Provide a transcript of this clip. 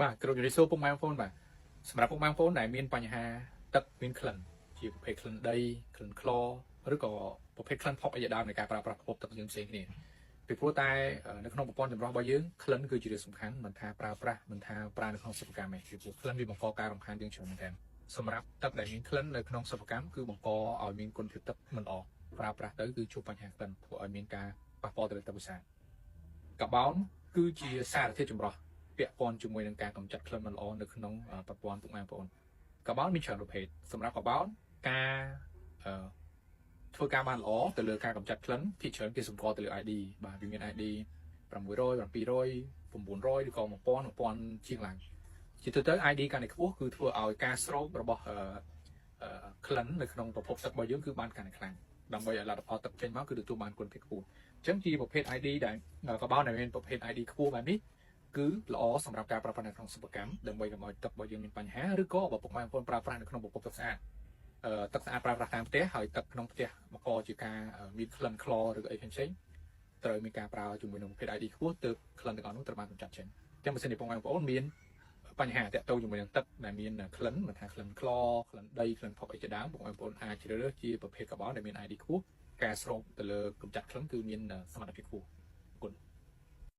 បាទគ្រូជំរាបសួរពុកម៉ែបងប្អូនបាទសម្រាប់ពុកម៉ែបងប្អូនដែលមានបញ្ហាទឹកមានក្លិនជាប្រភេទក្លិនដីក្លិនខ្លឬក៏ប្រភេទក្លិនផុកអីជាដើមនៃការប្រើប្រាស់ប្រភពទឹកផ្សេងគ្នាពីព្រោះតែនៅក្នុងប្រព័ន្ធចម្រោះរបស់យើងក្លិនគឺជារឿងសំខាន់មិនថាប្រើប្រាស់មិនថាប្រើនៅក្នុងសិប្បកម្មទេពីព្រោះក្លិនវាបង្កការរំខានយើងច្រើនមែនទែនសម្រាប់ទឹកដែលមានក្លិននៅក្នុងសិប្បកម្មគឺបង្កឲ្យមានគុណភាពទឹកមិនល្អប្រើប្រាស់ទៅគឺជួបបញ្ហាក្លិនធ្វើឲ្យមានការប៉ះពាល់ទៅលើទឹកប្រសាទកាបោនគឺជាសារធាតុចម្រោះពាក់ព័ន្ធជាមួយនឹងការកម្ចាត់ក្លិនមិនល្អនៅក្នុងប្រព័ន្ធពុកម៉ែបងប្អូនកាបោនមានច្រើនប្រភេទសម្រាប់កាបោនការធ្វើការបានល្អទៅលើការកម្ចាត់ក្លិនភាគច្រើនគេសម្គាល់ទៅលើ ID បាទវាមាន ID 600 700 900ឬក៏1000ជាងឡើងជាទូទៅ ID កាន់តែខ្ពស់គឺធ្វើឲ្យការស្រោបរបស់ក្លិននៅក្នុងប្រភពទឹករបស់យើងគឺបានកាន់តែខ្លាំងដើម្បីឲ្យលទ្ធផលទឹកចេញមកគឺទទួលបានគុណភាពខ្ពស់អញ្ចឹងជាប្រភេទ ID ដែលកាបោនដែលមានប្រភេទ ID ខ្ពស់បែបនេះគឺល្អសម្រាប់ការប្រើប្រាស់នៅក្នុងសិប្បកម្មដើម្បីកុំឲ្យទឹករបស់យើងមានបញ្ហាឬក៏បើពុកម៉ែបងប្អូនប្រើប្រាស់នៅក្នុងប្រភពទឹកស្អាតទឹកស្អាតប្រើប្រាស់តាមផ្ទះហើយទឹកក្នុងផ្ទះមកកជាការមានក្លិនខ្លឬក៏អីផ្សេងៗត្រូវមានការប្រើជាមួយនឹងប្រភេទ ID ខ្ពស់ទើបក្លិនទាំងអស់នោះត្រូវបានកម្ចាត់ចេញអញ្ចឹងបើសិនជាពុកម៉ែបងប្អូនមានបញ្ហាតាក់ទងជាមួយនឹងទឹកដែលមានក្លិនមិនថាក្លិនខ្លក្លិនដីក្លិនផុកអីជាដើមបងប្អូនអាចជ្រើសរើសជាប្រភេទកាបូនដែលមាន ID ខ្ពស់ការស្រោបទៅលើកម្ចាត់ក្លិនគឺមានសមត្ថភាពខ្ពស់